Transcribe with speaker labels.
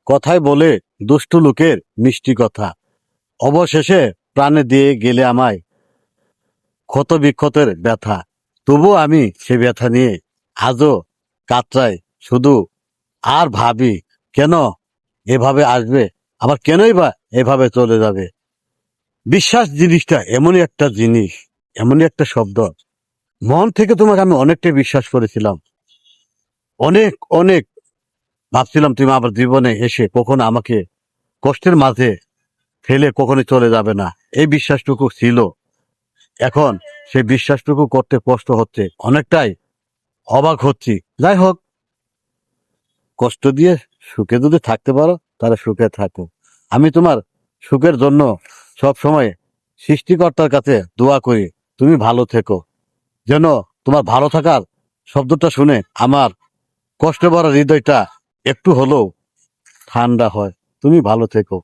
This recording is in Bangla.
Speaker 1: কথায় বলে দুষ্টু লোকের মিষ্টি কথা। অবশেষে প্রাণে দিয়ে গেলে আমায় ক্ষত বিক্ষতের ব্যথা। তবু আমি সে ব্যথা নিয়ে আজও কাতরাই শুধু, আর ভাবি কেন এভাবে আসবে, আবার কেনই বা এভাবে চলে যাবে। বিশ্বাস জিনিসটা এমনই একটা জিনিস, এমনই একটা শব্দ। মন থেকে তোমাকে আমি অনেকটাই বিশ্বাস করেছিলাম, অনেক অনেক ভাবছিলাম তুমি আমার জীবনে এসে কখনো আমাকে কষ্টের মাঝে ফেলে কখনো চলে যাবে না। এই বিশ্বাসটুকু ছিল। এখন সেই বিশ্বাসটুকু করতে কষ্ট হচ্ছে, অনেকটাই অবাক হচ্ছি। যাই হোক, কষ্ট দিয়ে সুখে যদি থাকতে পারো তাহলে সুখে থাকো। আমি তোমার সুখের জন্য সব সময় সৃষ্টিকর্তার কাছে দোয়া করি তুমি ভালো থেকো, যেন তোমার ভালো থাকার শব্দটা শুনে আমার কষ্ট ভরা হৃদয়টা একটু হলেও ঠান্ডা হয়। তুমি ভালো থেকো।